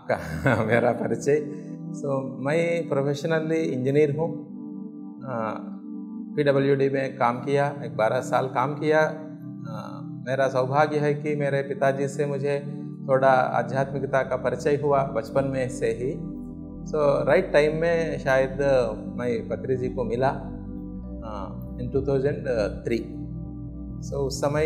आपका मेरा परिचय। मैं प्रोफेशनली इंजीनियर हूँ। PWD में काम किया, 12 साल काम किया। मेरा सौभाग्य है कि मेरे पिताजी से मुझे थोड़ा आध्यात्मिकता का परिचय हुआ बचपन में से ही। राइट टाइम में शायद मैं पत्री जी को मिला इन 2003। उस समय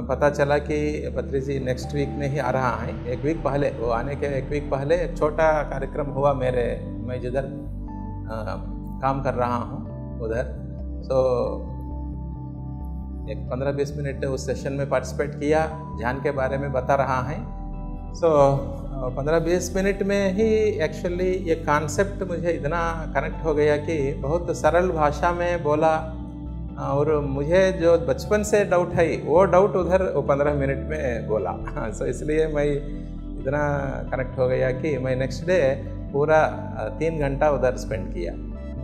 पता चला कि पत्री जी नेक्स्ट वीक में ही आ रहा है। एक वीक पहले, वो आने के एक वीक पहले एक छोटा कार्यक्रम हुआ मैं जिधर काम कर रहा हूँ उधर। एक 15-20 मिनट उस सेशन में पार्टिसिपेट किया, ध्यान के बारे में बता रहा है। 15-20 मिनट में ही एक्चुअली ये कॉन्सेप्ट मुझे इतना कनेक्ट हो गया कि बहुत सरल भाषा में बोला, और मुझे जो बचपन से डाउट है वो डाउट उधर वो 15 मिनट में बोला। इसलिए मैं इतना कनेक्ट हो गया कि मैं नेक्स्ट डे पूरा 3 घंटा उधर स्पेंड किया।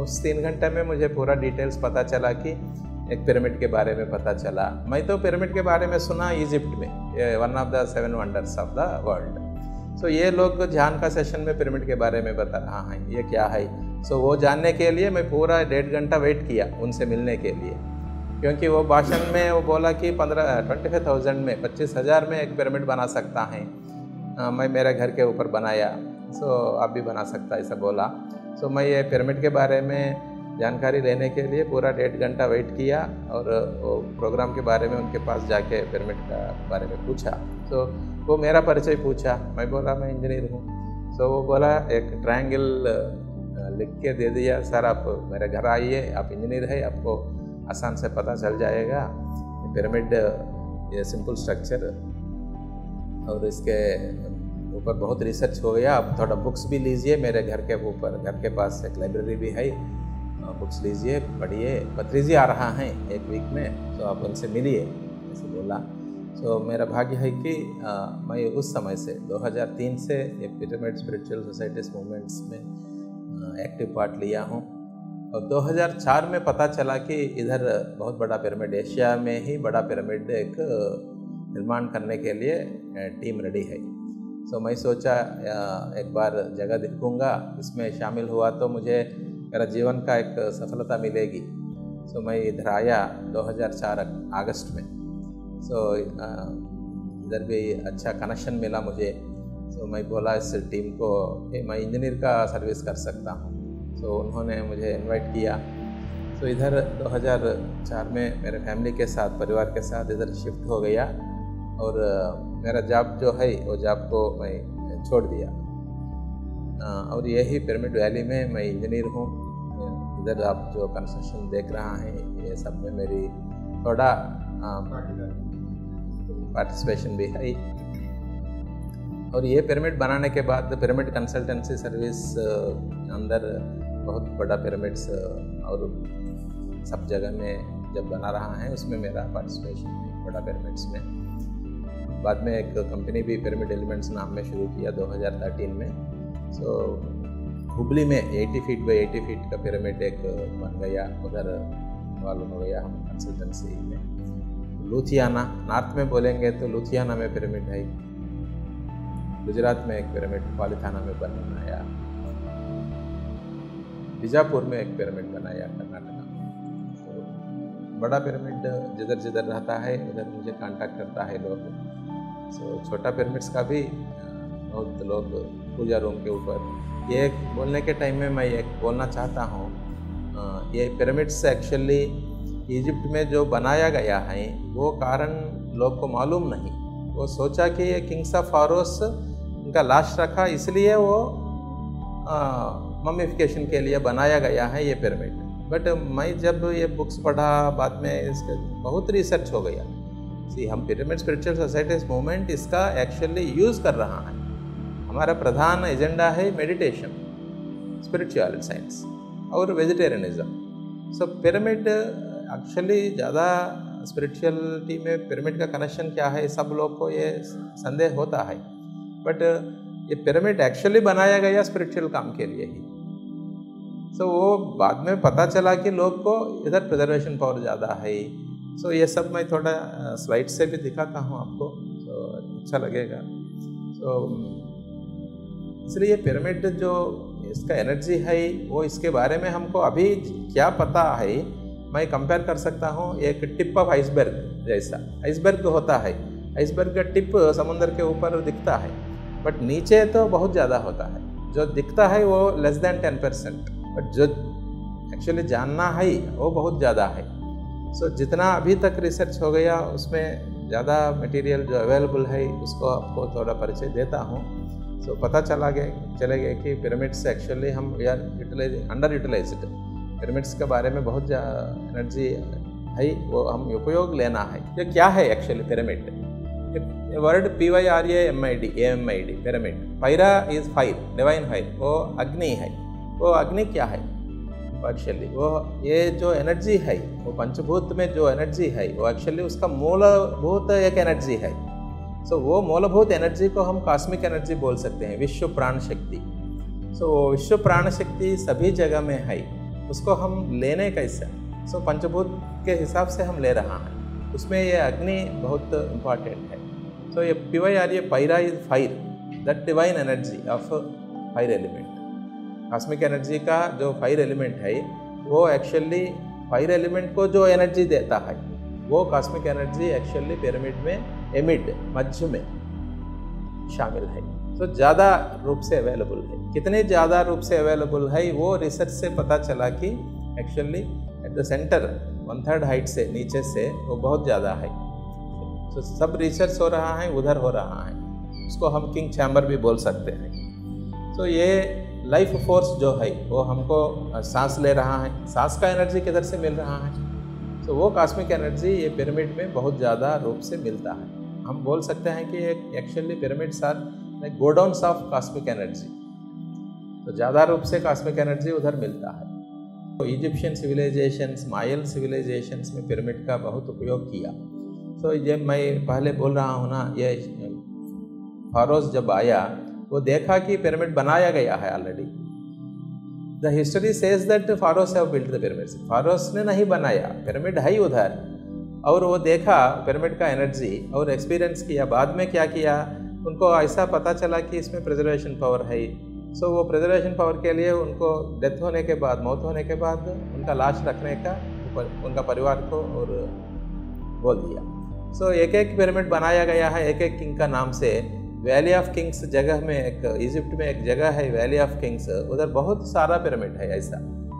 उस 3 घंटे में मुझे पूरा डिटेल्स पता चला कि एक पिरामिड के बारे में पता चला। मैं तो पिरामिड के बारे में सुना इजिप्ट में, one of the 7 wonders of the world. ये लोग ध्यान का सेशन में पिरामिड के बारे में बता रहा है, ये क्या है। वो जानने के लिए मैं पूरा 1.5 घंटा वेट किया उनसे मिलने के लिए, क्योंकि वो भाषण में वो बोला कि 25,000 में 25,000 में एक पिरामिड बना सकता है। मैं मेरे घर के ऊपर बनाया, आप भी बना सकता ऐसा बोला। मैं ये पिरामिड के बारे में जानकारी लेने के लिए पूरा 1.5 घंटा वेट किया, और वो प्रोग्राम के बारे में उनके पास जाके पिरामिड का बारे में पूछा। वो मेरा परिचय पूछा, मैं बोला मैं इंजीनियर हूँ। वो बोला एक ट्रायंगल लिख के दे दिया, सर आप मेरे घर आइए, आप इंजीनियर है, आपको आसान से पता चल जाएगा पिरामिड ये सिंपल स्ट्रक्चर, और इसके ऊपर बहुत रिसर्च हो गया। आप थोड़ा बुक्स भी लीजिए, मेरे घर के ऊपर, घर के पास एक लाइब्रेरी भी है, बुक्स लीजिए, पढ़िए। पत्री जी आ रहा है एक वीक में, आप उनसे मिलिए, ऐसे बोला। मेरा भाग्य है कि मैं उस समय से 2003 से ये पिरामिड स्पिरिचुअल सोसाइटीज मूवमेंट्स में एक्टिव पार्ट लिया हूँ। और 2004 में पता चला कि इधर बहुत बड़ा पिरामिड, एशिया में ही बड़ा पिरामिड एक निर्माण करने के लिए टीम रेडी है। मैं सोचा एक बार जगह देखूँगा, इसमें शामिल हुआ तो मुझे मेरा जीवन का एक सफलता मिलेगी। मैं इधर आया 2004 अगस्त में। इधर भी अच्छा कनेक्शन मिला मुझे। मैं बोला इस टीम को मैं इंजीनियर का सर्विस कर सकता हूँ। उन्होंने मुझे इनवाइट किया। इधर 2004 में मेरे फैमिली के साथ, परिवार के साथ इधर शिफ्ट हो गया, और मेरा जॉब जो है वो जॉब को मैं छोड़ दिया। और यही पिरामिड वैली में मैं इंजीनियर हूँ। इधर आप जो कंस्ट्रक्शन देख रहा है, ये सब में मेरी थोड़ा पार्टिसिपेशन भी है। और ये पिरामिड बनाने के बाद पिरामिड कंसल्टेंसी सर्विस अंदर बहुत बड़ा पिरामिड्स और सब जगह में जब बना रहा है, उसमें मेरा पार्टिसिपेशन है बड़ा पिरामिड्स में। बाद में एक कंपनी भी पिरामिड एलिमेंट्स नाम में शुरू किया 2013 में। हुबली में 80 फीट बाई 80 फीट का पिरामिड एक बन गया, उधर मालूम हो गया हम कंसल्टेंसी में। लुधियाना, नॉर्थ में बोलेंगे तो लुधियाना में पिरामिड है। गुजरात में एक पिरामिड पालिथाना में बनाया। बीजापुर में एक पिरामिड बनाया कर्नाटक में। बड़ा पिरामिड जिधर जिधर रहता है उधर मुझे कांटेक्ट करता है लोग। छोटा पिरामिड्स का भी बहुत लोग पूजा रूम के ऊपर। ये बोलने के टाइम में मैं एक बोलना चाहता हूँ, ये पिरामिड्स एक्चुअली इजिप्ट में जो बनाया गया है वो कारण लोग को मालूम नहीं। वो सोचा कि ये किंग्स ऑफ फारोस उनका लाश रखा, इसलिए वो मम्मीफिकेशन के लिए बनाया गया है ये पिरामिड। बट मैं जब ये बुक्स पढ़ा, बाद में इसके बहुत रिसर्च हो गया। हम पिरामिड स्पिरिचुअल सोसाइटीज मूवमेंट इसका एक्चुअली यूज़ कर रहा है। हमारा प्रधान एजेंडा है मेडिटेशन, स्पिरिचुअल साइंस और वेजिटेरियनिज्म। पिरामिड एक्चुअली ज़्यादा स्पिरिचुअलिटी में पिरामिड का कनेक्शन क्या है, सब लोग को ये संदेह होता है। बट ये पिरामिड एक्चुअली बनाया गया स्पिरिचुअल काम के लिए ही। वो बाद में पता चला कि लोग को इधर प्रिजर्वेशन पावर ज़्यादा है। ये सब मैं थोड़ा स्लाइड से भी दिखाता हूँ आपको, अच्छा लगेगा। इसलिए पिरामिड जो इसका एनर्जी है वो इसके बारे में हमको अभी क्या पता है, मैं कंपेयर कर सकता हूँ एक टिप ऑफ आइसबर्ग जैसा। आइसबर्ग होता है, आइसबर्ग का टिप समुद्र के ऊपर दिखता है, बट नीचे तो बहुत ज़्यादा होता है। जो दिखता है वो लेस देन 10%, बट जो एक्चुअली जानना है वो बहुत ज़्यादा है। सो जितना अभी तक रिसर्च हो गया उसमें ज़्यादा मटेरियल जो अवेलेबल है उसको आपको थोड़ा परिचय देता हूँ। सो पता चलेगा कि पिरामिड्स एक्चुअली हम we are underutilized. Pyramids के बारे में बहुत एनर्जी है, वो हम उपयोग लेना है। ये क्या है actually pyramid? Word PYRAMID pyramid. पायरा इज फायर, डिवाइन फायर, वो अग्नि है। वो अग्नि क्या है एक्चुअली? वो ये जो एनर्जी है, वो पंचभूत में जो एनर्जी है वो एक्चुअली उसका मूलभूत एक एनर्जी है। सो वो मूलभूत एनर्जी को हम कॉस्मिक एनर्जी बोल सकते हैं, विश्व प्राण शक्ति। सो विश्व प्राण शक्ति सभी जगह में है, उसको हम लेने कैसे? सो पंचभूत के हिसाब से हम ले रहा हैं, उसमें ये अग्नि बहुत इम्पॉर्टेंट है। सो ये PYRA पायरा is fire, that divine energy of fire element. Cosmic energy का जो फायर एलिमेंट है वो एक्चुअली फायर एलिमेंट को जो एनर्जी देता है वो कॉस्मिक एनर्जी एक्चुअली पिरामिड में एमिड मध्य में शामिल है। तो ज़्यादा रूप से अवेलेबल है। कितने ज़्यादा रूप से अवेलेबल है वो रिसर्च से पता चला कि actually at the centre 1/3 height से नीचे से वो बहुत ज़्यादा है। तो सब रिसर्च हो रहा है, उधर हो रहा है, उसको हम किंग चैम्बर भी बोल सकते हैं। तो ये लाइफ फोर्स जो है वो हमको सांस ले रहा है, सांस का एनर्जी किधर से मिल रहा है? तो वो कॉस्मिक एनर्जी ये पिरामिड में बहुत ज़्यादा रूप से मिलता है। हम बोल सकते हैं कि actually pyramids are like godowns of cosmic energy. तो ज़्यादा रूप से कॉस्मिक एनर्जी उधर मिलता है। तो इजिप्शियन सिविलाइजेशंस, मायन सिविलाइजेशंस में पिरामिड का बहुत उपयोग किया। तो ये मैं पहले बोल रहा हूँ ना, ये फारोस जब आया वो देखा कि पिरामिड बनाया गया है already. The history says that pharaohs have built the pyramids. Pharaohs ने नहीं बनाया, पिरामिड है उधर। और वो देखा पिरामिड का एनर्जी और एक्सपीरियंस किया। बाद में क्या किया, उनको ऐसा पता चला कि इसमें प्रिजर्वेशन पावर है। सो वो प्रिजर्वेशन पावर के लिए उनको डेथ होने के बाद, मौत होने के बाद उनका लाश रखने का उनका परिवार को और बोल दिया। सो एक एक पिरामिड बनाया गया है एक एक किंग का नाम से। वैली ऑफ किंग्स जगह में एक इजिप्ट में एक जगह है वैली ऑफ किंग्स, उधर बहुत सारा पिरामिड है। ऐसा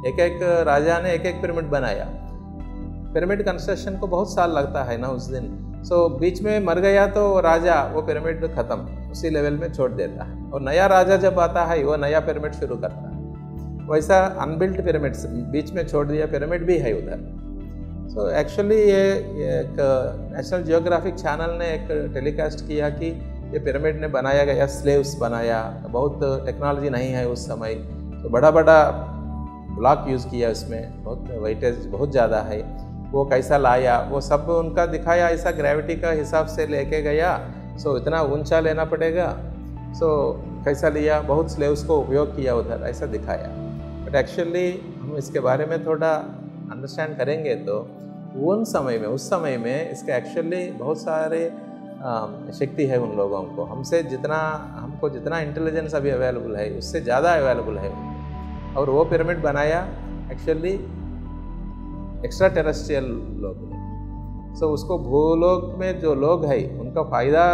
एक एक राजा ने एक एक पिरामिड बनाया। पिरामिड कंस्ट्रक्शन को बहुत साल लगता है ना उस दिन। सो बीच में मर गया तो राजा वो पिरामिड खत्म उसी लेवल में छोड़ देता है, और नया राजा जब आता है वो नया पिरामिड शुरू करता है। वैसा अनबिल्ट पिरामिड्स बीच में छोड़ दिया पिरामिड भी है उधर। सो एक्चुअली ये एक नेशनल जियोग्राफिक चैनल ने एक टेलीकास्ट किया कि ये पिरामिड ने बनाया गया, स्लेव्स बनाया, बहुत टेक्नोलॉजी नहीं है उस समय, तो बड़ा बड़ा ब्लॉक यूज़ किया, उसमें बहुत वेटेज बहुत ज़्यादा है। वो कैसा लाया वो सब उनका दिखाया, ऐसा ग्रेविटी का हिसाब से लेके गया। सो इतना ऊंचा लेना पड़ेगा, सो कैसा लिया, बहुत स्लेव्स को उपयोग किया उधर, ऐसा दिखाया। बट एक्चुअली हम इसके बारे में थोड़ा अंडरस्टैंड करेंगे तो उस समय में इसके एक्चुअली बहुत सारे शक्ति है उन लोगों को। हमको जितना इंटेलिजेंस अभी अवेलेबल है उससे ज़्यादा अवेलेबल है। और वो पिरामिड बनाया एक्चुअली एक्स्ट्रा टेरेस्ट्रियल लोग। सो उसको भूलोक में जो लोग हैं उनका फ़ायदा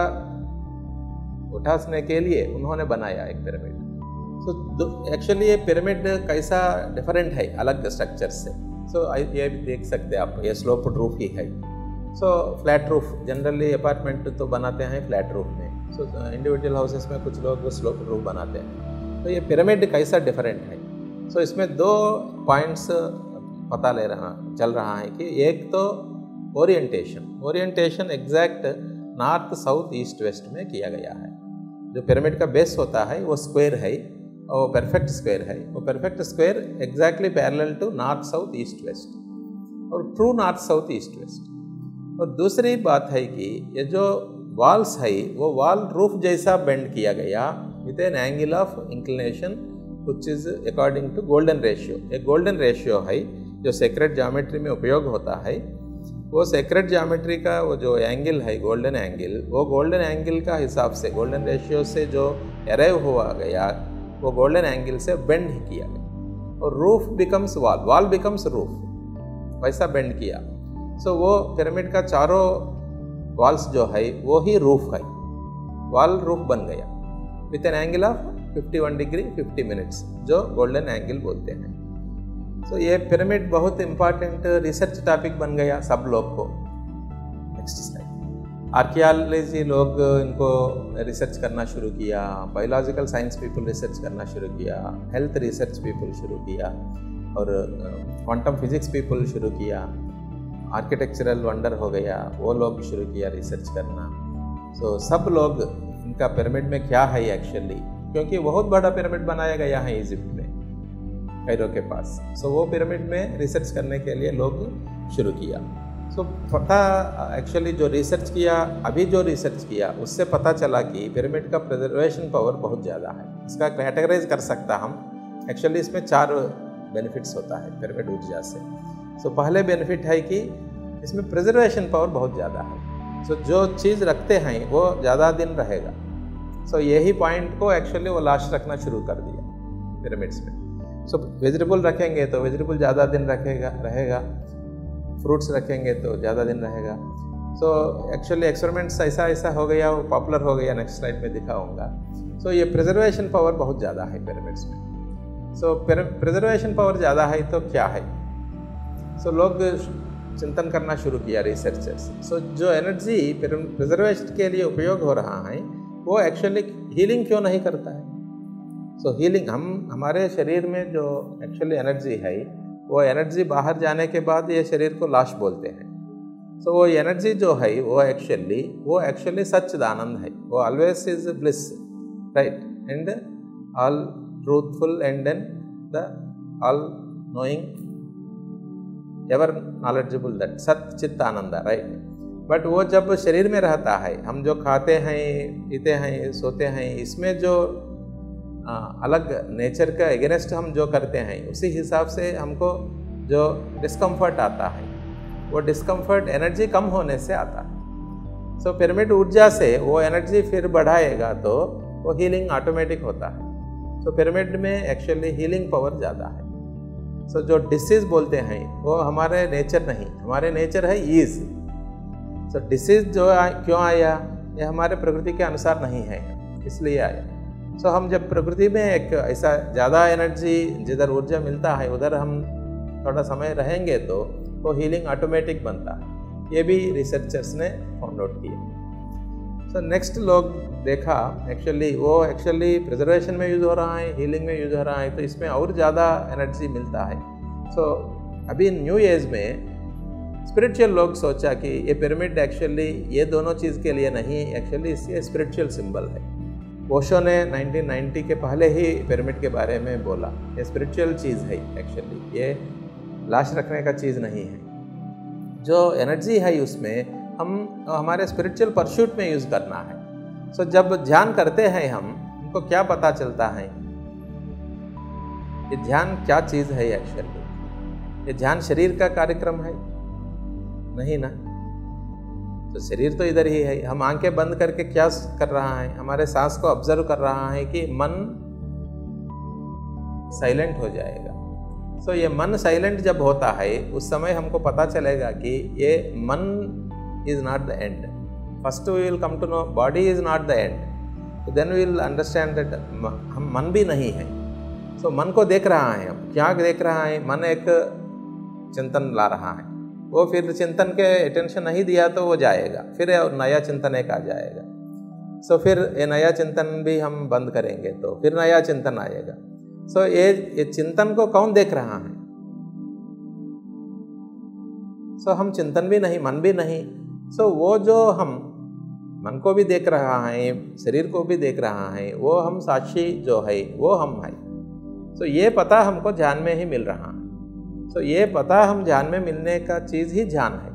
उठाने के लिए उन्होंने बनाया एक पिरामिड। सो एक्चुअली ये पिरामिड कैसा डिफरेंट है अलग स्ट्रक्चर से। सो ये देख सकते हैं आप, ये स्लोप्ड रूफ ही है। सो फ्लैट रूफ, जनरली अपार्टमेंट तो बनाते हैं फ्लैट रूफ में। सो इंडिविजुअल हाउसेस में कुछ लोग स्लोप्ड रूफ बनाते हैं। तो ये पिरामिड कैसा डिफरेंट है। सो इसमें 2 पॉइंट्स पता चल रहा है कि एक तो orientation exact north south east waste में किया गया है। जो पिरामिड का बेस होता है वो स्क्वायर है, और परफेक्ट स्क्वायर है। वो perfect square exactly parallel to north south east west और true north south east west. और दूसरी बात है कि ये जो वॉल्स है वो वॉल रूफ जैसा बेंड किया गया with an angle of inclination which is according to golden ratio. एक गोल्डन रेशियो है जो सेक्रेट ज्योमेट्री में उपयोग होता है। वो सेक्रेट ज्योमेट्री का वो जो एंगल है गोल्डन एंगल, वो गोल्डन एंगल का हिसाब से गोल्डन रेशियो से जो अराइव हुआ गया वो गोल्डन एंगल से बेंड किया गया और roof becomes wall, wall becomes roof, वैसा बेंड किया। सो वो पिरामिड का चारों वॉल्स जो है वो ही रूफ है, वॉल रूफ बन गया with an angle of 51 degree 50 minutes, जो गोल्डन एंगल बोलते हैं। सो ये पिरामिड बहुत इंपॉर्टेंट रिसर्च टॉपिक बन गया सब लोग को। Next slide. आर्कियोलॉजी लोग इनको रिसर्च करना शुरू किया, बायोलॉजिकल साइंस पीपल रिसर्च करना शुरू किया, हेल्थ रिसर्च पीपल शुरू किया और क्वांटम फिजिक्स पीपल शुरू किया, आर्किटेक्चरल वंडर हो गया वो लोग शुरू किया रिसर्च करना। सो सब लोग इनका पिरामिड में क्या है एक्चुअली, क्योंकि बहुत बड़ा पिरामिड बनाया गया है इजिप्ट में कैरो के पास। सो वो पिरामिड में रिसर्च करने के लिए लोग शुरू किया। सो पता एक्चुअली जो रिसर्च किया, अभी जो रिसर्च किया उससे पता चला कि पिरामिड का प्रिजर्वेशन पावर बहुत ज़्यादा है। इसका कैटेगराइज कर सकता हम एक्चुअली इसमें 4 बेनिफिट्स होता है पिरामिड ऊर्जा से। सो पहले बेनिफिट है कि इसमें प्रिजर्वेशन पावर बहुत ज़्यादा है। सो जो चीज़ रखते हैं वो ज़्यादा दिन रहेगा। सो यही पॉइंट को एक्चुअली वो लास्ट रखना शुरू कर दिया पिरामिड्स में। सो वेजिटेबल रखेंगे तो वेजिटेबल ज़्यादा दिन रहेगा, फ्रूट्स रखेंगे तो ज़्यादा दिन रहेगा। सो एक्चुअली एक्सपेरिमेंट्स ऐसा हो गया, वो पॉपुलर हो गया, नेक्स्ट स्लाइड में दिखाऊंगा। सो ये प्रिजर्वेशन पावर बहुत ज़्यादा है पिरामिड्स में। सो प्रिजर्वेशन पावर ज़्यादा है तो क्या है, सो लोग चिंतन करना शुरू किया रिसर्चर्स। सो जो एनर्जी प्रिजर्वेशन के लिए उपयोग हो रहा है वो एक्चुअली हीलिंग क्यों नहीं करता है। सो हीलिंग हमारे शरीर में जो एक्चुअली एनर्जी है वो एनर्जी बाहर जाने के बाद ये शरीर को लाश बोलते हैं। सो वो एनर्जी जो है वो एक्चुअली सच्चिदानंद है, वो always is bliss, right, and all truthful and then the all knowing ever knowledgeable, that सत चित्त आनंद, राइट। बट वो जब शरीर में रहता है, हम जो खाते हैं, पीते हैं, सोते हैं, इसमें जो अलग नेचर का एगेंस्ट हम जो करते हैं उसी हिसाब से हमको जो डिस्कम्फर्ट आता है वो डिस्कम्फर्ट एनर्जी कम होने से आता है। सो पिरामिड ऊर्जा से वो एनर्जी फिर बढ़ाएगा तो वो हीलिंग ऑटोमेटिक होता है। सो पिरामिड में एक्चुअली हीलिंग पावर ज़्यादा है। सो जो डिसीज़ बोलते हैं वो हमारे नेचर नहीं, हमारे नेचर है ईज। सो डिसीज़ जो क्यों आया, ये हमारे प्रकृति के अनुसार नहीं है, इसलिए आया। सो हम जब प्रकृति में एक ऐसा ज़्यादा एनर्जी जिधर ऊर्जा मिलता है उधर हम थोड़ा समय रहेंगे तो वो हीलिंग ऑटोमेटिक बनता है। ये भी रिसर्चर्स ने फाउंड आउट किया। सो नेक्स्ट लोग देखा एक्चुअली प्रिजर्वेशन में यूज़ हो रहा है, हीलिंग में यूज़ हो रहा है, तो इसमें और ज़्यादा एनर्जी मिलता है। सो अभी न्यू एज में स्पिरिचुअल लोग सोचा कि ये पिरामिड एक्चुअली ये दोनों चीज़ के लिए नहीं, एक्चुअली इससे स्पिरिचुअल सिंबल है। ओशो ने 1990 के पहले ही पिरामिड के बारे में बोला, ये स्पिरिचुअल चीज़ है एक्चुअली, ये लाश रखने का चीज़ नहीं है। जो एनर्जी है उसमें हम हमारे स्पिरिचुअल परस्यूट में यूज़ करना है। सो जब ध्यान करते हैं हमको क्या पता चलता है, ये ध्यान क्या चीज़ है एक्चुअली। ये ध्यान शरीर का कार्यक्रम है नहीं ना, तो शरीर तो इधर ही है। हम आंखें बंद करके क्या कर रहा है, हमारे सांस को ऑब्जर्व कर रहा है कि मन साइलेंट हो जाएगा। सो ये मन साइलेंट जब होता है उस समय हमको पता चलेगा कि ये मन is not the end. First we will come to know body is not the end, तो then we will understand that हम मन भी नहीं है। सो मन को देख रहा है, हम क्या देख रहा है, मन एक चिंतन ला रहा है, वो फिर चिंतन के अटेंशन नहीं दिया तो वो जाएगा, फिर नया चिंतन एक आ जाएगा। सो फिर ये नया चिंतन भी हम बंद करेंगे तो फिर नया चिंतन आएगा। सो ये चिंतन को कौन देख रहा है, सो हम चिंतन भी नहीं, मन भी नहीं। सो वो जो हम मन को भी देख रहा है, शरीर को भी देख रहा है, वो हम साक्षी जो है वो हम है। सो ये पता हमको ध्यान में ही मिल रहा है। सो ये पता हम ध्यान में मिलने का चीज़ ही ध्यान है।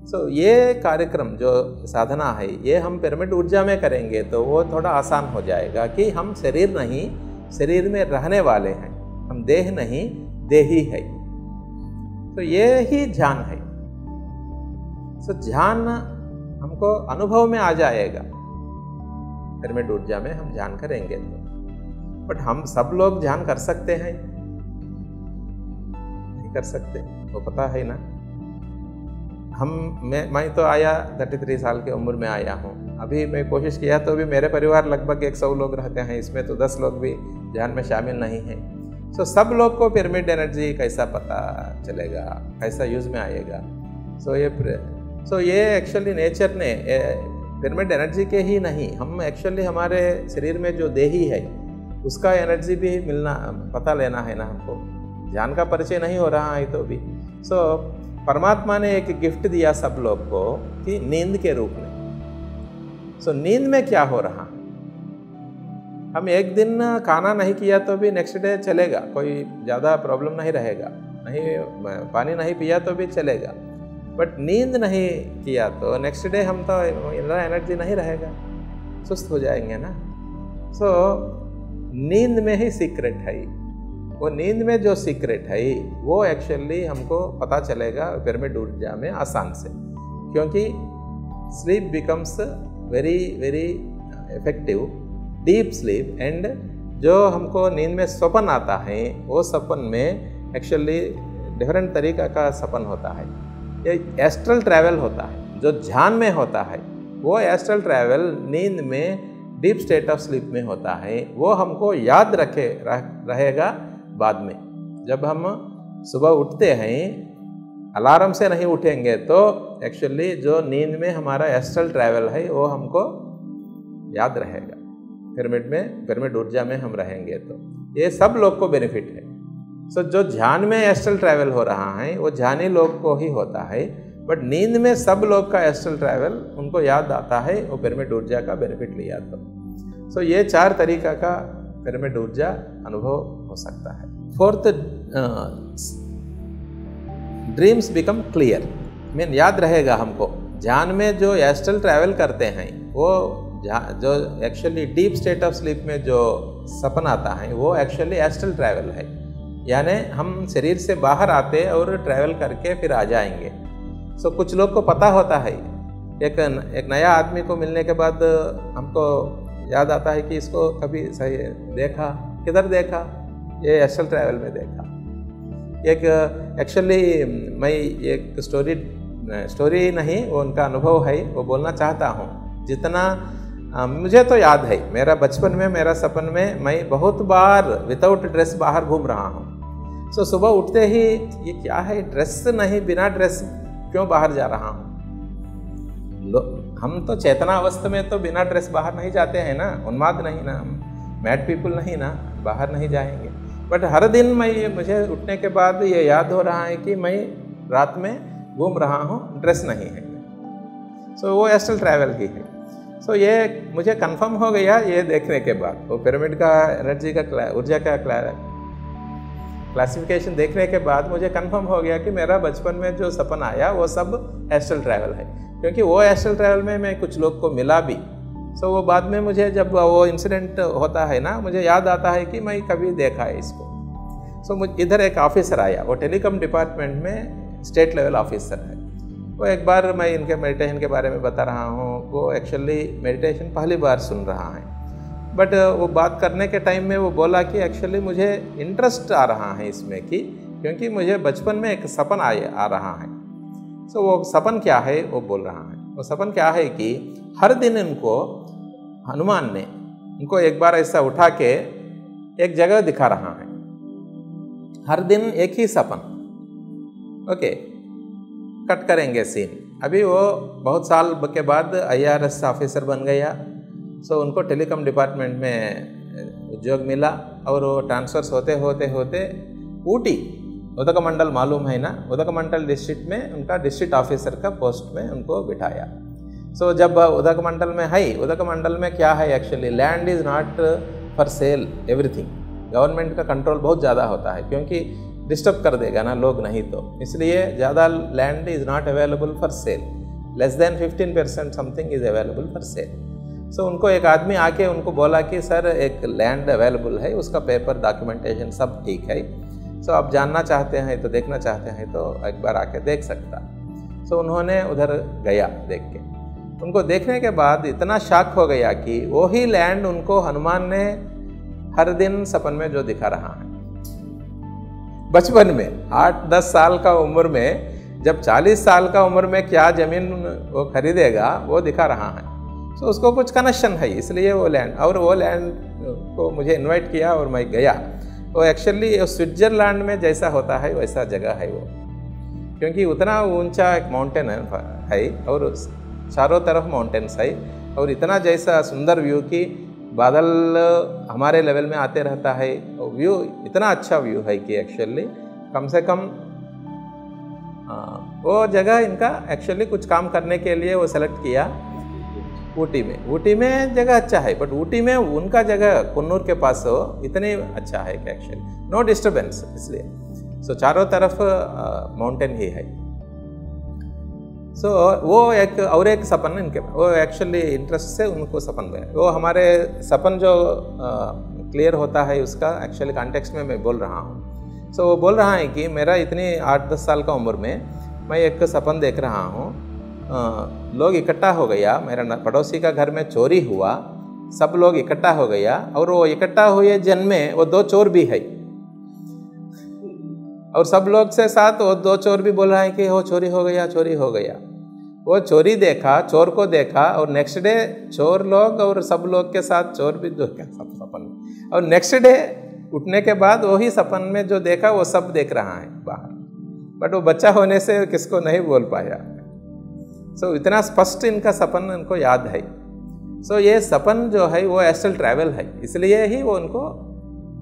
सो ये कार्यक्रम जो साधना है ये हम पिरामिड ऊर्जा में करेंगे तो वो थोड़ा आसान हो जाएगा कि हम शरीर नहीं, शरीर में रहने वाले हैं, हम देह नहीं, देही है। तो ये ही ध्यान है। सो ध्यान हमको अनुभव में आ जाएगा, पिरामिड ऊर्जा में हम ध्यान करेंगे तो। बट हम सब लोग ध्यान कर सकते हैं? नहीं कर सकते, वो पता है ना। मैं तो आया 33 साल की उम्र में आया हूँ। अभी मैं कोशिश किया तो भी मेरे परिवार लगभग 100 लोग रहते हैं, इसमें तो 10 लोग भी ध्यान में शामिल नहीं हैं। सो सब लोग को पिरामिड एनर्जी कैसा पता चलेगा, कैसा यूज़ में आएगा? सो ये एक्चुअली नेचर ने पिरामिड एनर्जी के ही नहीं, हम एक्चुअली हमारे शरीर में जो देही है उसका एनर्जी भी मिलना, पता लेना है ना हमको। ध्यान का परिचय नहीं हो रहा है तो भी। सो परमात्मा ने एक गिफ्ट दिया सब लोग को कि नींद के रूप में। सो नींद में क्या हो रहा है? हम एक दिन खाना नहीं किया तो भी नेक्स्ट डे चलेगा, कोई ज़्यादा प्रॉब्लम नहीं रहेगा। नहीं पानी नहीं पिया तो भी चलेगा। बट नींद नहीं किया तो नेक्स्ट डे हम तो एनर्जी नहीं रहेगा, सुस्त हो जाएंगे ना। सो नींद में ही सीक्रेट है। वो नींद में जो सीक्रेट है वो एक्चुअली हमको पता चलेगा पिरामिड ऊर्जा में आसान से, क्योंकि sleep becomes very very effective, deep sleep. And जो हमको नींद में सपन आता है वो सपन में एक्चुअली डिफरेंट तरीका का सपन होता है। ये एस्ट्रल ट्रैवल होता है, जो ध्यान में होता है वो एस्ट्रल ट्रैवल नींद में डीप स्टेट ऑफ स्लीप में होता है। वो हमको याद रहेगा बाद में। जब हम सुबह उठते हैं, अलार्म से नहीं उठेंगे तो एक्चुअली जो नींद में हमारा एस्ट्रल ट्रैवल है वो हमको याद रहेगा। पिरामिड ऊर्जा में हम रहेंगे तो ये सब लोग को बेनिफिट है। सो जो ध्यान में एस्ट्रल ट्रैवल हो रहा है वो ध्यानी लोग को ही होता है, बट नींद में सब लोग का एस्ट्रल ट्रैवल उनको याद आता है, वो पिरामिड ऊर्जा का बेनिफिट लिया तो। सो ये 4 तरीका का पिरामिड ऊर्जा अनुभव हो सकता है। Fourth, dreams become clear. Mean याद रहेगा हमको ध्यान में जो एस्ट्रल ट्रैवल करते हैं वो जो actually deep state of sleep में जो सपन आता है वो एक्चुअली एस्ट्रल ट्रैवल है। यानी हम शरीर से बाहर आते और ट्रैवल करके फिर आ जाएंगे। सो कुछ लोग को पता होता है, एक नया आदमी को मिलने के बाद हमको याद आता है कि इसको कभी सही देखा, किधर देखा? ये एस्ट्रल ट्रैवल में देखा। एक एक्चुअली मैं एक स्टोरी नहीं, वो उनका अनुभव है, वो बोलना चाहता हूँ। जितना मुझे तो याद है, मेरा बचपन में, मेरा सपन में मैं बहुत बार विदाउट ड्रेस बाहर घूम रहा हूँ। सो सुबह उठते ही ये क्या है, ड्रेस नहीं, बिना ड्रेस क्यों बाहर जा रहा हूँ? हम तो चेतना अवस्था में तो बिना ड्रेस बाहर नहीं जाते हैं ना, उन्माद नहीं ना, हम मैड पीपल नहीं ना, बाहर नहीं जाएंगे। बट हर दिन मुझे उठने के बाद ये याद हो रहा है कि मैं रात में घूम रहा हूँ, ड्रेस नहीं है। सो वो एस्ट्रल ट्रैवल की है। सो ये मुझे कंफर्म हो गया ये देखने के बाद, वो पिरामिड का एनर्जी का ऊर्जा का क्लासिफिकेशन देखने के बाद मुझे कंफर्म हो गया कि मेरा बचपन में जो सपन आया वो सब एस्ट्रल ट्रैवल है। क्योंकि वो एस्ट्रल ट्रैवल में मैं कुछ लोग को मिला भी। सो वो बाद में मुझे जब वो इंसिडेंट होता है ना, मुझे याद आता है कि मैं कभी देखा है इसको। सो मुझे इधर एक ऑफिसर आया, वो टेलीकॉम डिपार्टमेंट में स्टेट लेवल ऑफिसर है। वो एक बार मैं इनके मेडिटेशन के बारे में बता रहा हूँ, वो एक्चुअली मेडिटेशन पहली बार सुन रहा है। बट वो बात करने के टाइम में वो बोला कि एक्चुअली मुझे इंटरेस्ट आ रहा है इसमें, कि क्योंकि मुझे बचपन में एक सपन आ रहा है। सो वो सपन क्या है वो बोल रहा है। वो सपन क्या है कि हर दिन इनको हनुमान ने उनको एक बार ऐसा उठा के एक जगह दिखा रहा है, हर दिन एक ही सपन। ओके, कट करेंगे सीन। अभी वो बहुत साल के बाद IRS ऑफिसर बन गया। सो उनको टेलीकॉम डिपार्टमेंट में उद्योग मिला और वो ट्रांसफर्स होते होते होते ऊटी, उदकमंडल मालूम है ना, उदकमंडल डिस्ट्रिक्ट में उनका डिस्ट्रिक्ट ऑफिसर का पोस्ट में उनको बिठाया। सो जब उदकमंडल में है, उदकमंडल में क्या है actually, land is not for sale everything. Government का कंट्रोल बहुत ज़्यादा होता है, क्योंकि डिस्टर्ब कर देगा ना लोग नहीं तो, इसलिए ज़्यादा land is not available for sale. Less than 15% something is available for sale. So उनको एक आदमी आके उनको बोला कि सर एक लैंड अवेलेबल है, उसका पेपर डॉक्यूमेंटेशन सब ठीक है। सो आप जानना चाहते हैं तो, देखना चाहते हैं तो एक बार आके देख सकता। सो उन्होंने उधर गया देख के। उनको देखने के बाद इतना शॉक हो गया कि वही लैंड उनको हनुमान ने हर दिन सपन में जो दिखा रहा है। बचपन में 8-10 साल का उम्र में, जब 40 साल का उम्र में क्या जमीन वो खरीदेगा वो दिखा रहा है। तो उसको कुछ कनेक्शन है, इसलिए वो लैंड, और वो लैंड को मुझे इनवाइट किया और मैं गया। वो एक्चुअली स्विट्जरलैंड में जैसा होता है वैसा जगह है वो, क्योंकि उतना ऊंचा एक माउंटेन है और चारों तरफ माउंटेन्स है, और इतना जैसा सुंदर व्यू कि बादल हमारे लेवल में आते रहता है। व्यू इतना अच्छा व्यू है कि एक्चुअली कम से कम वो जगह इनका एक्चुअली कुछ काम करने के लिए वो सेलेक्ट किया ऊटी में जगह अच्छा है, बट ऊटी में उनका जगह कुन्नूर के पास हो इतनी अच्छा है कि एक्चुअली नो डिस्टर्बेंस, इसलिए सो चारों तरफ माउंटेन ही है। सो वो एक और एक सपन इनके, वो एक्चुअली इंटरेस्ट से उनको सपन में, वो हमारे सपन जो क्लियर होता है उसका एक्चुअली कॉन्टेक्स्ट में मैं बोल रहा हूँ। सो वो बोल रहा है कि मेरा इतनी 8-10 साल का उम्र में मैं एक सपन देख रहा हूँ, लोग इकट्ठा हो गया, मेरा पड़ोसी का घर में चोरी हुआ, सब लोग इकट्ठा हो गया, और वो इकट्ठा हुए जन में वो 2 चोर भी है, और सब लोग से साथ वो 2 चोर भी बोल रहे हैं कि वो चोरी हो गया, चोरी हो गया। वो चोरी देखा, चोर को देखा, और नेक्स्ट डे चोर लोग और सब लोग के साथ चोर भी देखा सब सपन में, और नेक्स्ट डे उठने के बाद वही सपन में जो देखा वो सब देख रहा है बाहर, बट वो बच्चा होने से किसको नहीं बोल पाया। सो इतना स्पष्ट इनका सपन इनको याद है। सो ये सपन जो है वो एस्ट्रल ट्रैवल है, इसलिए ही वो उनको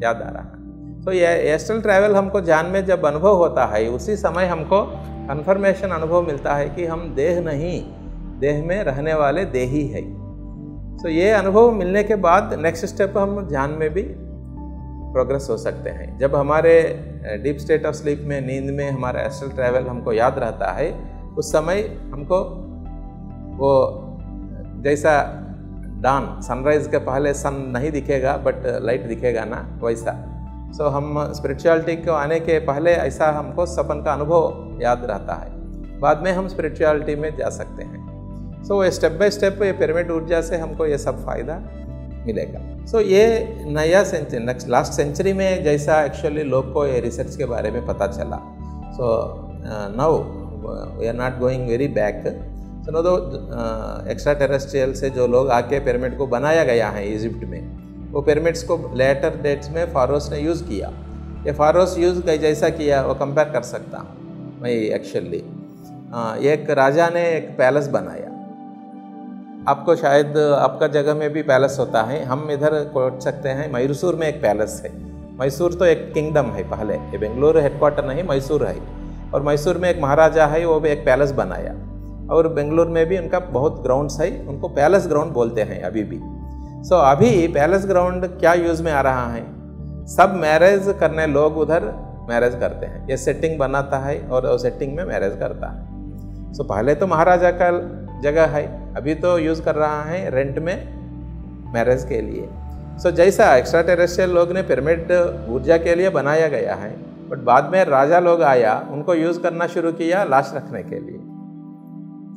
याद आ रहा है। तो ये एस्ट्रल ट्रैवल हमको जान में जब अनुभव होता है, उसी समय हमको कन्फर्मेशन अनुभव मिलता है कि हम देह नहीं, देह में रहने वाले देही है। सो ये अनुभव मिलने के बाद नेक्स्ट स्टेप हम ध्यान में भी प्रोग्रेस हो सकते हैं। जब हमारे डीप स्टेट ऑफ स्लीप में, नींद में हमारा एस्ट्रल ट्रैवल हमको याद रहता है, उस समय हमको वो जैसा डान सनराइज के पहले सन नहीं दिखेगा बट लाइट दिखेगा ना, वैसा। सो हम स्पिरिचुअलिटी को आने के पहले ऐसा हमको सपन का अनुभव याद रहता है, बाद में हम स्पिरिचुअलिटी में जा सकते हैं। सो स्टेप बाय स्टेप ये पिरामिड ऊर्जा से हमको ये सब फायदा मिलेगा। सो ये नया सेंचुरी, लास्ट सेंचुरी में जैसा एक्चुअली लोग को ये रिसर्च के बारे में पता चला। So now we are not going very back. So no though extraterrestrial से जो लोग आके पिरामिड को बनाया गया है इजिप्ट में, वो पिरामिड्स को लेटर डेट्स में फारोस ने यूज़ किया। ये फारोस यूज़ जैसा किया वो कंपेयर कर सकता हूँ मैं एक्चुअली। एक राजा ने एक पैलेस बनाया, आपको शायद आपका जगह में भी पैलेस होता है, हम इधर कोट सकते हैं मैसूर में एक पैलेस है। मैसूर तो एक किंगडम है पहले, ये बेंगलुरु हेडक्वार्टर नहीं, मैसूर है। और मैसूर में एक महाराजा है, वो भी एक पैलेस बनाया। और बेंगलुरु में भी उनका बहुत ग्राउंड्स है, उनको पैलेस ग्राउंड बोलते हैं अभी भी। सो अभी पैलेस ग्राउंड क्या यूज़ में आ रहा है, सब मैरिज करने लोग उधर मैरिज करते हैं, ये सेटिंग बनाता है और सेटिंग में मैरिज करता है। सो पहले तो महाराजा का जगह है, अभी तो यूज़ कर रहा है रेंट में मैरिज के लिए। सो जैसा एक्स्ट्रा टेरेस्ट्रियल लोग ने पिरामिड ऊर्जा के लिए बनाया गया है, बट बाद में राजा लोग आया, उनको यूज़ करना शुरू किया लाश रखने के लिए।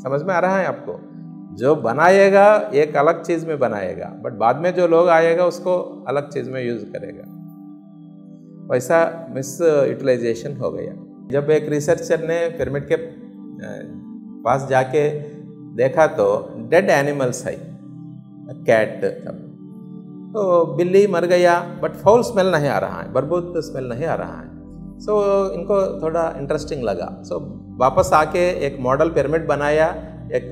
समझ में आ रहा है आपको? जो बनाएगा एक अलग चीज़ में बनाएगा, बट बाद में जो लोग आएगा उसको अलग चीज़ में यूज़ करेगा। वैसा मिस यूटिलाइजेशन हो गया। जब एक रिसर्चर ने पिरामिड के पास जाके देखा तो डेड एनिमल्स है, कैट, तो बिल्ली मर गया बट फाउल स्मेल नहीं आ रहा है, बदबू स्मेल नहीं आ रहा है। सो इनको थोड़ा इंटरेस्टिंग लगा। सो वापस आके एक मॉडल पिरामिड बनाया, एक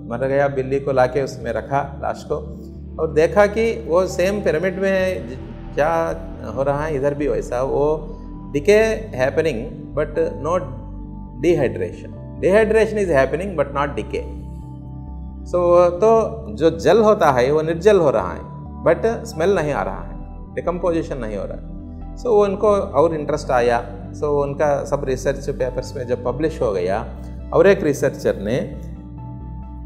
मर गया बिल्ली को लाके उसमें रखा लाश को, और देखा कि वो सेम पिरामिड में क्या हो रहा है इधर भी वैसा, वो decay happening but not dehydration. Dehydration is happening but not decay. So तो जो जल होता है वो निर्जल हो रहा है बट स्मेल नहीं आ रहा है, डिकम्पोजिशन नहीं हो रहा है। सो वो उनको और इंटरेस्ट आया। सो उनका सब रिसर्च पेपर्स में जब पब्लिश हो गया, और एक रिसर्चर ने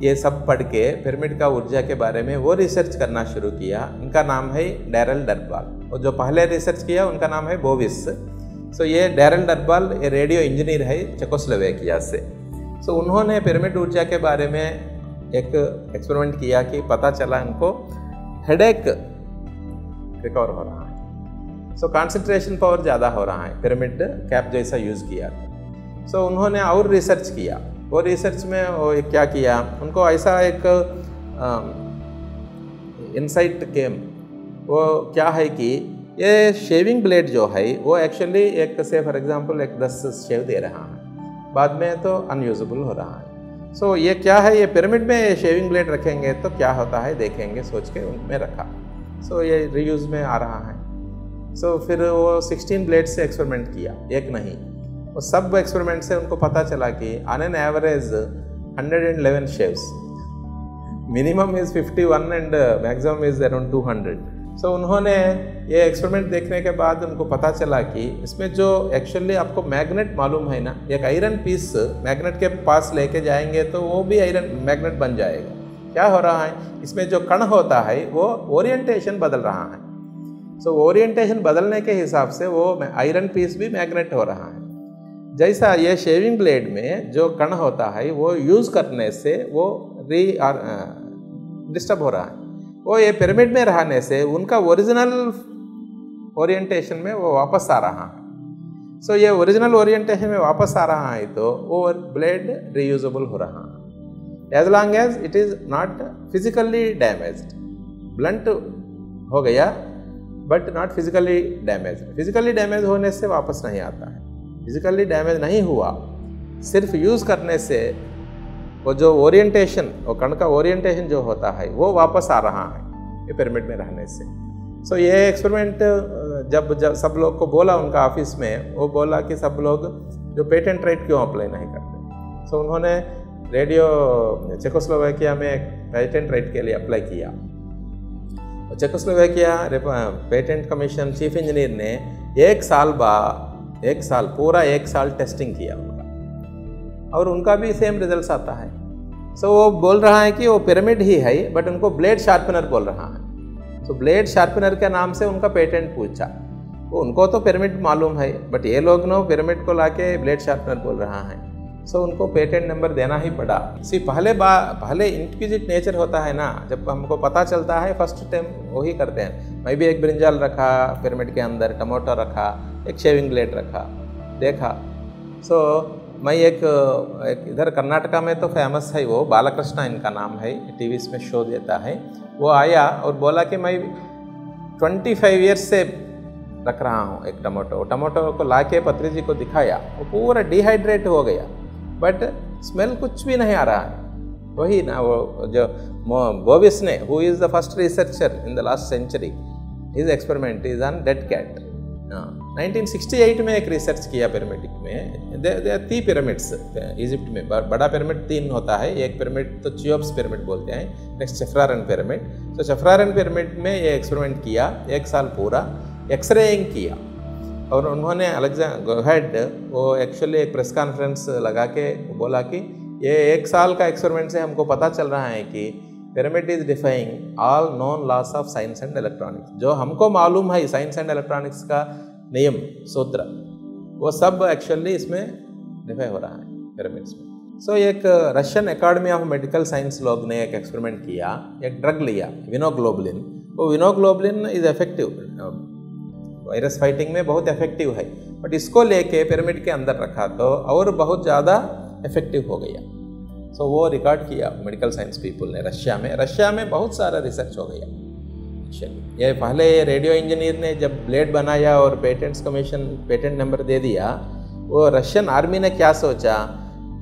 ये सब पढ़ के पिरामिड का ऊर्जा के बारे में वो रिसर्च करना शुरू किया। उनका नाम है डैरल डर्बाल, और जो पहले रिसर्च किया उनका नाम है बोविस। सो ये डैरल डर्बाल ये रेडियो इंजीनियर है चेकोस्लोवेकिया से। सो उन्होंने पिरामिड ऊर्जा के बारे में एक एक्सपेरिमेंट किया कि पता चला इनको हेडेक रिकवर हो रहा है। सो कंसंट्रेशन पावर ज़्यादा हो रहा है, पिरामिड कैप जैसा यूज़ किया था। सो उन्होंने और रिसर्च किया। वो रिसर्च में वो क्या किया, उनको ऐसा एक इंसाइट केम। वो क्या है कि ये शेविंग ब्लेड जो है वो एक्चुअली एक से फॉर एग्जांपल एक 10 शेव दे रहा है, बाद में तो अनयूजेबल हो रहा है। सो ये क्या है, ये पिरामिड में शेविंग ब्लेड रखेंगे तो क्या होता है देखेंगे सोच के उनमें रखा। सो ये रीयूज़ में आ रहा है। सो फिर वो 16 ब्लेड से एक्सपेरिमेंट किया, एक नहीं, वो सब एक्सपेरिमेंट से उनको पता चला कि on an average 111 shaves, minimum is 51 and maximum is around 200। सो उन्होंने ये एक्सपेरिमेंट देखने के बाद उनको पता चला कि इसमें जो एक्चुअली आपको मैग्नेट मालूम है ना, एक आयरन पीस मैग्नेट के पास लेके जाएंगे तो वो भी आयरन मैग्नेट बन जाएगा। क्या हो रहा है, इसमें जो कण होता है वो ओरिएंटेशन बदल रहा है। सो ओरिएंटेशन बदलने के हिसाब से वो आयरन पीस भी मैग्नेट हो रहा है। जैसा ये शेविंग ब्लेड में जो कण होता है वो यूज़ करने से वो डिस्टर्ब हो रहा है। वो ये पिरामिड में रहने से उनका ओरिजिनल ओरिएंटेशन में वो वापस आ रहा है। सो ये ओरिजिनल ओरिएंटेशन में वापस आ रहा है तो वो ब्लेड रीयूजेबल हो रहा है, as long as it is not physically damaged. Blunt हो गया but not physically damage. Physically damage होने से वापस नहीं आता है, फिजिकली डैमेज नहीं हुआ, सिर्फ यूज़ करने से वो जो ओरिएंटेशन, वो कण का ओरिएंटेशन जो होता है वो वापस आ रहा है ये पिरामिड में रहने से। सो ये एक्सपेरिमेंट जब सब लोग को बोला उनका ऑफिस में, वो बोला कि सब लोग जो पेटेंट राइट क्यों अप्लाई नहीं करते। सो उन्होंने रेडियो चेकोस्लोवाकिया में पेटेंट राइट के लिए अप्लाई किया। Czechoslovakia patent commission chief engineer ने एक साल पूरा टेस्टिंग किया उनका, और उनका भी सेम रिजल्ट्स आता है। सो वो बोल रहा है कि वो पिरामिड ही है बट उनको ब्लेड शार्पनर बोल रहा है। सो ब्लेड शार्पनर के नाम से उनका पेटेंट पूछा। वो उनको तो पिरामिड मालूम है बट ये लोग नो पिरामिड को लाके ब्लेड शार्पनर बोल रहा है। सो उनको पेटेंट नंबर देना ही पड़ा। पहले इंक्विजिट नेचर होता है ना, जब हमको पता चलता है फर्स्ट टाइम वही करते हैं। मैं भी एक ब्रिंजाल रखा पिरामिड के अंदर, टमाटो रखा, एक शेविंग ब्लेड रखा, देखा। सो मैं एक इधर कर्नाटका में तो फेमस है वो बालकृष्णा इनका नाम है, टीवीज़ में शो देता है। वो आया और बोला कि मैं 25 ईयर्स से रख रहा हूँ एक टमाटो को लाके पत्री जी को दिखाया, वो पूरा डिहाइड्रेट हो गया बट स्मेल कुछ भी नहीं आ रहा है। वही ना वो जो बोविस ने, who is the first researcher in the last century, his experiment is on dead cat. 1968 में एक रिसर्च किया पिरामिड में। 3 पिरामिड्स इजिप्ट में, बड़ा पिरामिड 3 होता है। एक पिरामिड तो चियोप्स पिरामिड बोलते हैं, नेक्स्ट चफ्रारन पिरामिड। तो चफ्रारन पिरामिड में ये एक्सपेरिमेंट किया, 1 साल पूरा एक्सरेइंग किया। और उन्होंने हेड वो एक्चुअली एक प्रेस कॉन्फ्रेंस लगा के बोला कि ये 1 साल का एक्सपेरिमेंट से हमको पता चल रहा है कि pyramid is defying all non loss of science and electronics. जो हमको मालूम है साइंस एंड इलेक्ट्रॉनिक्स का नियम सूत्र, वो सब एक्चुअली इसमें डिफाई हो रहा है पिरामिड्स में। सो एक Russian academy of medical science लोग ने एक एक्सपेरिमेंट किया, एक ड्रग लिया विनोग्लोबुलिन। वो विनोग्लोबुलिन इज इफेक्टिव, वायरस फाइटिंग में बहुत इफेक्टिव है, बट इसको लेके पिरामिड के अंदर रखा तो और बहुत ज़्यादा इफेक्टिव हो गया। सो वो रिकॉर्ड किया मेडिकल साइंस पीपल ने रशिया में बहुत सारा रिसर्च हो गया। ये पहले रेडियो इंजीनियर ने जब ब्लेड बनाया और पेटेंट्स कमीशन पेटेंट नंबर दे दिया, वो रशियन आर्मी ने क्या सोचा,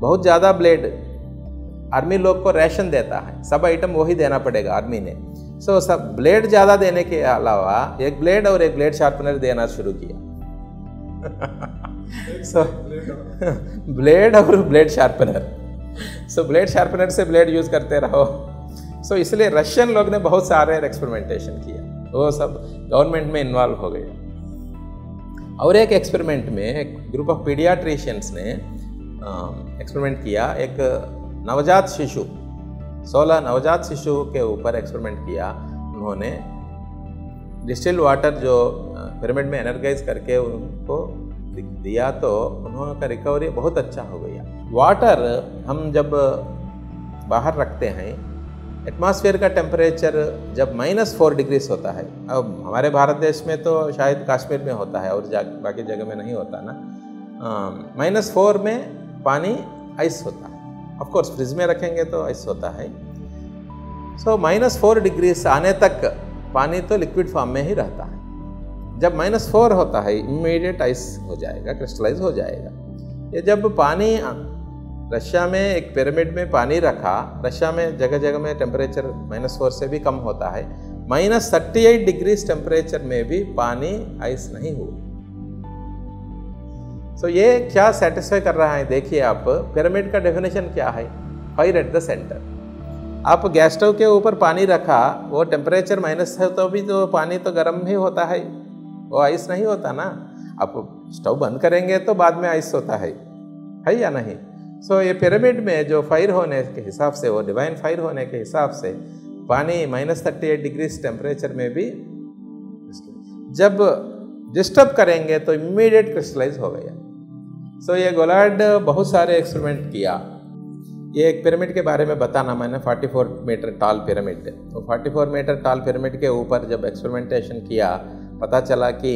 बहुत ज़्यादा ब्लेड आर्मी लोग को राशन देता है, सब आइटम वही देना पड़ेगा आर्मी ने। सो सब ब्लेड ज़्यादा देने के अलावा एक ब्लेड और एक ब्लेड शार्पनर देना शुरू किया। सो ब्लेड और ब्लेड शार्पनर, सो ब्लेड शार्पनर से ब्लेड यूज़ करते रहो। सो इसलिए रशियन लोग ने बहुत सारे एक्सपेरिमेंटेशन किया, वो सब गवर्नमेंट में इन्वॉल्व हो गए। और एक एक्सपेरिमेंट में एक ग्रुप ऑफ पीडियाट्रिशियंस ने एक्सपेरिमेंट किया, एक नवजात शिशु 16 नवजात शिशु के ऊपर एक्सपेरिमेंट किया। उन्होंने डिस्टिल्ड वाटर जो पिरामिड में एनर्जाइज करके उनको दिया तो उन्होंने का रिकवरी बहुत अच्छा हो गया। वाटर हम जब बाहर रखते हैं, एटमॉस्फेयर का टेम्परेचर जब -4 डिग्रीज होता है, अब हमारे भारत देश में तो शायद कश्मीर में होता है और बाकी जगह में नहीं होता ना, -4 में पानी आइस होता है। ऑफ कोर्स फ्रिज में रखेंगे तो आइस होता है। सो -4 डिग्रीज आने तक पानी तो लिक्विड फॉर्म में ही रहता है। जब -4 होता है इमीडिएट आइस हो जाएगा, क्रिस्टलाइज हो जाएगा। ये जब पानी रशिया में एक पिरामिड में पानी रखा, रशिया में जगह जगह में टेम्परेचर -4 से भी कम होता है, -38 डिग्रीज टेम्परेचर में भी पानी आइस नहीं हुआ। सो ये क्या सेटिस्फाई कर रहा है, देखिए आप, पिरामिड का डेफिनेशन क्या है, फायर एट द सेंटर। आप गैस स्टोव के ऊपर पानी रखा, वो टेम्परेचर माइनस है तो भी तो पानी तो गर्म ही होता है, वो आइस नहीं होता ना। आप स्टोव बंद करेंगे तो बाद में आइस होता है या नहीं। सो ये पिरामिड में जो फायर होने के हिसाब से, वो डिवाइन फायर होने के हिसाब से पानी -38 डिग्रीज टेम्परेचर में भी जब डिस्टर्ब करेंगे तो इमीडिएट क्रिस्टलाइज हो गया। सो ये गोलार्ड बहुत सारे एक्सपेरिमेंट किया। ये एक पिरामिड के बारे में बताना मैंने, 44 मीटर टॉल पिरामिड। तो 44 मीटर टॉल पिरामिड के ऊपर जब एक्सपेरिमेंटेशन किया, पता चला कि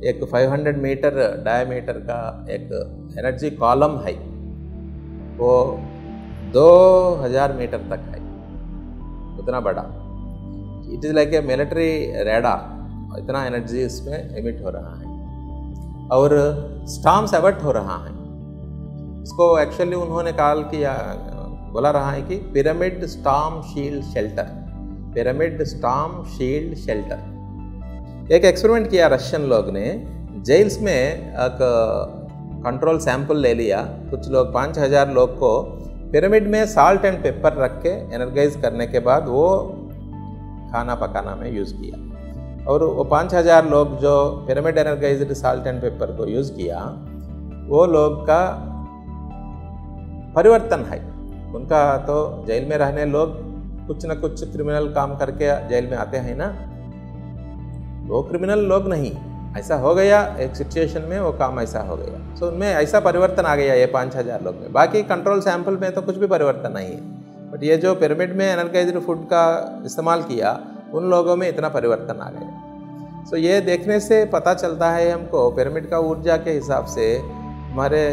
एक 500 मीटर डायमीटर का एक एनर्जी कॉलम है, वो 2000 मीटर तक है, उतना बड़ा। It is like a military radar, इतना एनर्जी इसमें एमिट हो रहा है और स्टॉर्म्स एवर्ट हो रहा है। इसको एक्चुअली उन्होंने कॉल किया, बोला रहा है कि pyramid storm shield shelter, pyramid storm shield shelter. एक एक्सपेरिमेंट किया रशियन लोग ने, जेल्स में एक कंट्रोल सैंपल ले लिया, कुछ लोग 5000 लोग को पिरामिड में साल्ट एंड पेपर रख के एनर्जाइज करने के बाद वो खाना पकाना में यूज़ किया। और वो 5000 लोग जो pyramid energised salt and paper को यूज़ किया, वो लोग का परिवर्तन है। उनका तो जेल में रहने लोग कुछ न कुछ क्रिमिनल काम करके जेल में आते हैं ना, वो क्रिमिनल लोग नहीं, ऐसा हो गया एक सिचुएशन में, वो काम ऐसा हो गया। सो उनमें ऐसा परिवर्तन आ गया ये 5000 लोग में। बाकी कंट्रोल सैंपल में तो कुछ भी परिवर्तन नहीं है, बट ये जो पिरामिड में एनर्जाइज्ड फूड का इस्तेमाल किया, उन लोगों में इतना परिवर्तन आ गया। सो ये देखने से पता चलता है हमको पिरामिड का ऊर्जा के हिसाब से हमारे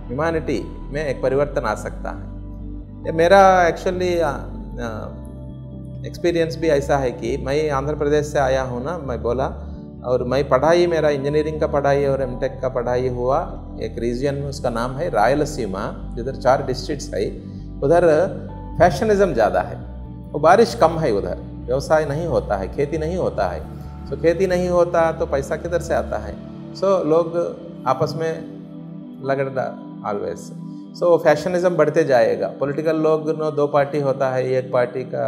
ह्यूमैनिटी में एक परिवर्तन आ सकता है। ये मेरा एक्चुअली एक्सपीरियंस भी ऐसा है कि मैं आंध्र प्रदेश से आया हूँ ना, मैं बोला, और मैं पढ़ाई, मेरा इंजीनियरिंग का पढ़ाई और एमटेक का पढ़ाई हुआ एक रीजन में, उसका नाम है रायलसीमा, जिधर 4 डिस्ट्रिक्ट्स है। उधर फैशनिज़म ज़्यादा है, वो बारिश कम है, उधर व्यवसाय नहीं होता है, खेती नहीं होता है। सो खेती नहीं होता तो पैसा किधर से आता है? सो लोग आपस में लगड़ा ऑलवेज। सो फैशनिज़म बढ़ते जाएगा। पॉलिटिकल लोग नो 2 पार्टी होता है, एक पार्टी का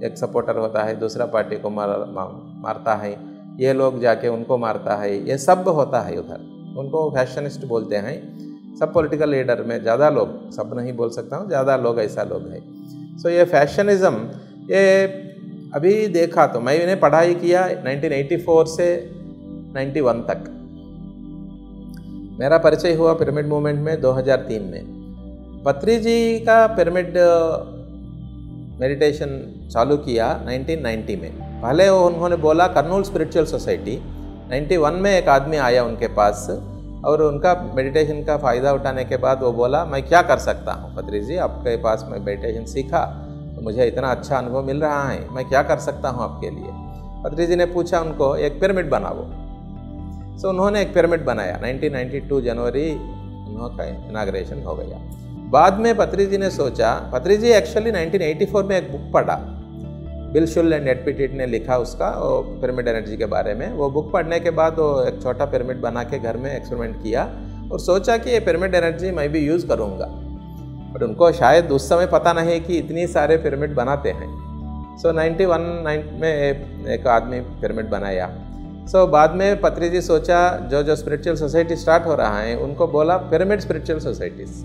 एक सपोर्टर होता है, दूसरा पार्टी को मारता है, ये लोग जाके उनको मारता है, ये सब होता है उधर। उनको फैशनिस्ट बोलते हैं। सब पॉलिटिकल लीडर में ज़्यादा लोग, सब नहीं बोल सकता हूँ, ज़्यादा लोग ऐसा लोग हैं। सो ये फैशनिज़म, ये अभी देखा तो मैंने पढ़ाई किया 1984 से 91 तक। मेरा परिचय हुआ पिरामिड मूवमेंट में 2003 में। पत्री जी का पिरामिड मेडिटेशन चालू किया 1990 में। पहले उन्होंने बोला कर्नूल स्पिरिचुअल सोसाइटी। 91 में एक आदमी आया उनके पास और उनका मेडिटेशन का फ़ायदा उठाने के बाद वो बोला, मैं क्या कर सकता हूँ पत्री जी, आपके पास मैं मेडिटेशन सीखा तो मुझे इतना अच्छा अनुभव मिल रहा है, मैं क्या कर सकता हूँ आपके लिए। पत्री जी ने पूछा उनको, एक पिरामिड बनाओ। सो उन्होंने एक पिरामिड बनाया। 1992 जनवरी उनका इनाग्रेशन हो गया। बाद में पत्री जी ने सोचा, पत्री जी एक्चुअली 1984 में एक बुक पढ़ा, बिल शुल एंड एड पिटिट ने लिखा उसका, वो पिरामिड एनर्जी के बारे में। वो बुक पढ़ने के बाद वो एक छोटा पिरामिड बना के घर में एक्सपेरिमेंट किया और सोचा कि ये पिरामिड एनर्जी मैं भी यूज़ करूँगा। बट उनको शायद उस समय पता नहीं कि इतनी सारे पिरामिड बनाते हैं। सो 91 में एक आदमी पिरामिड बनाया। सो बाद में पत्री जी सोचा, जो स्पिरिचुअल सोसाइटी स्टार्ट हो रहा है उनको बोला पिरामिड स्पिरिचुअल सोसाइटीज़।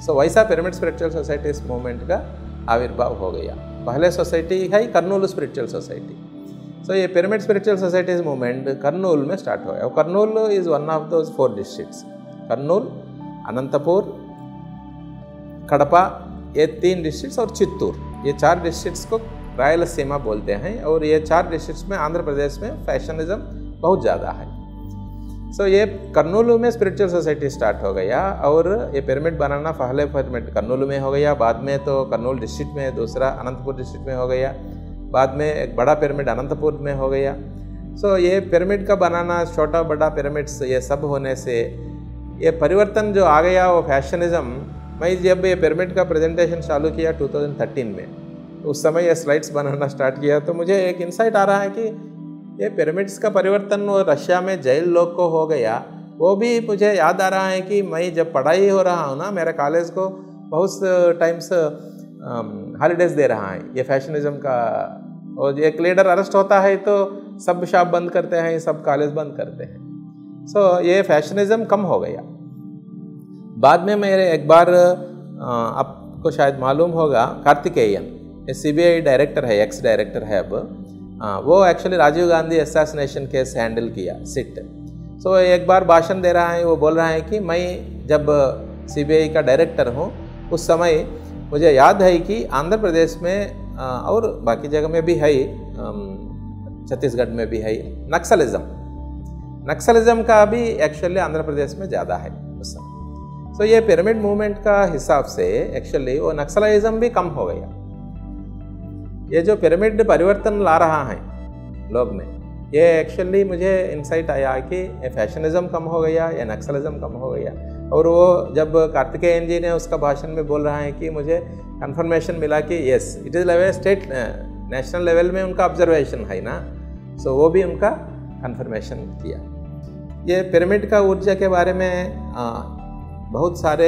सो वैसा पिरामिड स्पिरिचुअल सोसाइटीज़ मूवमेंट का आविर्भाव हो गया। पहले सोसाइटी है कर्नूल स्पिरिचुअल सोसाइटी। सो ये pyramid spiritual societies movement Kurnool में स्टार्ट हो गया। Kurnool is one of those 4 districts, Kurnool, Anantapur, Kadapa, ये 3 डिस्ट्रिक्ट्स और चित्तूर, ये 4 डिस्ट्रिक्ट्स को रायलसीमा बोलते हैं। और ये 4 डिस्ट्रिक्ट्स में आंध्र प्रदेश में फैशनिज्म बहुत ज़्यादा है। ये कर्नूलु में स्पिरिचुअल सोसाइटी स्टार्ट हो गया और ये पिरामिड बनाना पहले पिरामिड कर्नूलु में हो गया, बाद में तो कर्नूल डिस्ट्रिक्ट में, दूसरा अनंतपुर डिस्ट्रिक्ट में हो गया, बाद में एक बड़ा पिरामिड अनंतपुर में हो गया। ये पिरामिड का बनाना, छोटा बड़ा पिरामिड्स ये सब होने से ये परिवर्तन जो आ गया वो फैशनिज्म। मैं जब ये पिरामिड का प्रेजेंटेशन चालू किया 2013 में, उस समय ये स्लाइड्स बनाना स्टार्ट किया तो मुझे एक इंसाइट आ रहा है कि ये पिरामिड्स का परिवर्तन वो रशिया में जैन लोग को हो गया। वो भी मुझे याद आ रहा है कि मैं जब पढ़ाई हो रहा हूँ ना, मेरे कॉलेज को बहुत टाइम्स हॉलीडेज दे रहा है ये फैशनिज्म का। और एक लीडर अरेस्ट होता है तो सब शॉप बंद करते हैं, सब कॉलेज बंद करते हैं। ये फैशनिज्म कम हो गया। बाद में मेरे एक बार आपको शायद मालूम होगा, कार्तिकेयन CBI डायरेक्टर है, एक्स डायरेक्टर है अब, वो actually Rajiv Gandhi assassination case handle किया, सिट। एक बार भाषण दे रहा है, वो बोल रहा है कि मैं जब CBI का डायरेक्टर हूँ उस समय मुझे याद है कि आंध्र प्रदेश में और बाकी जगह में भी है, छत्तीसगढ़ में भी है, नक्सलिज्म का भी एक्चुअली आंध्र प्रदेश में ज़्यादा है उस समय। ये पिरामिड मूवमेंट का हिसाब से एक्चुअली वो नक्सलिज्म भी कम हो गया। ये जो पिरामिड परिवर्तन ला रहा है लोग में, ये एक्चुअली मुझे इंसाइट आया कि ये फैशनिज्म कम हो गया, ये नक्सलिज्म कम हो गया। और वो जब कार्तिकेयन जी ने उसका भाषण में बोल रहा है कि मुझे कंफर्मेशन मिला कि yes it is level state national level में उनका ऑब्जर्वेशन है ना, वो भी उनका कंफर्मेशन किया। ये पिरामिड का ऊर्जा के बारे में बहुत सारे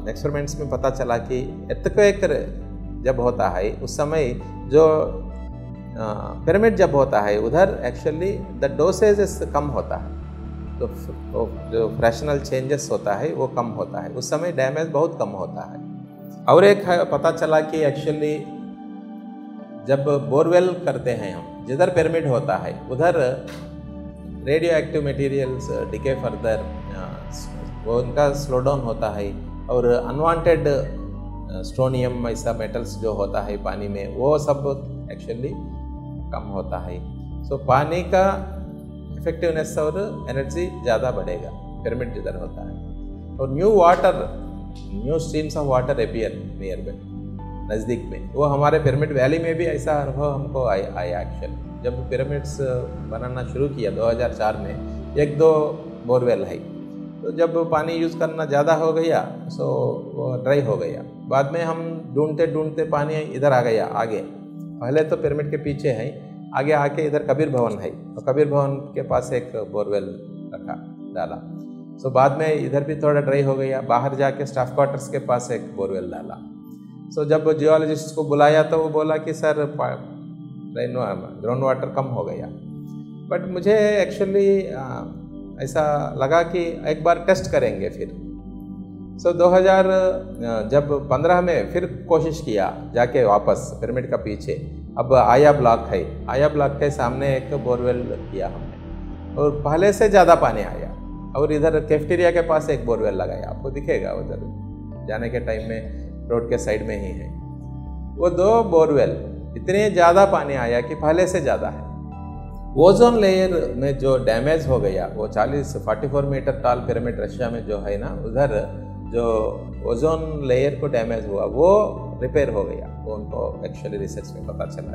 एक्सपेरिमेंट्स में पता चला कि एर्थक्वेक जब होता है उस समय जो पिरामिड जब होता है उधर एक्चुअली द डोसेज कम होता है, तो जो फ्रैक्शनल चेंजेस होता है वो कम होता है, उस समय डैमेज बहुत कम होता है। और एक पता चला कि एक्चुअली जब बोरवेल करते हैं हम, जिधर पिरामिड होता है उधर radio active materials decay further वो उनका स्लो डाउन होता है, और अनवांटेड स्ट्रोनियम ऐसा मेटल्स जो होता है पानी में वो सब एक्चुअली कम होता है। पानी का इफेक्टिवनेस और एनर्जी ज़्यादा बढ़ेगा पिरामिड जिधर होता है। और new streams of water appear near by, नज़दीक में। वो हमारे पिरामिड वैली में भी ऐसा अनुभव हमको आया एक्चुअली। जब पिरामिड्स बनाना शुरू किया 2004 में, 1-2 बोरवेल है, तो जब पानी यूज़ करना ज़्यादा हो गया वो ड्राई हो गया। बाद में हम ढूंढते ढूंढते पानी इधर आ गया आगे। पहले तो पिरामिड के पीछे है, आगे आके इधर कबीर भवन है, तो कबीर भवन के पास एक बोरवेल रखा डाला। बाद में इधर भी थोड़ा ड्राई हो गया, बाहर जाके स्टाफ क्वार्टर्स के पास एक बोरवेल डाला। जब जियोलॉजिस्ट को बुलाया तो वो बोला कि सर ग्राउंड वाटर कम हो गया। बट मुझे एक्चुअली ऐसा लगा कि एक बार टेस्ट करेंगे फिर। 2015 में फिर कोशिश किया जाके वापस पिरामिड का पीछे। अब आया ब्लॉक है, आया ब्लॉक के सामने एक बोरवेल किया हमने, और पहले से ज़्यादा पानी आया। और इधर कैफेटेरिया के पास एक बोरवेल लगाया, आपको दिखेगा उधर जाने के टाइम में, रोड के साइड में ही है। वो 2 बोरवेल इतने ज़्यादा पानी आया कि पहले से ज़्यादा है। ओजोन लेयर में जो डैमेज हो गया, वो 44 मीटर टाल पिरामिड रशिया में जो है ना, उधर जो ओजोन लेयर को डैमेज हुआ वो रिपेयर हो गया, वो उनको एक्चुअली रिसर्च में पता चला।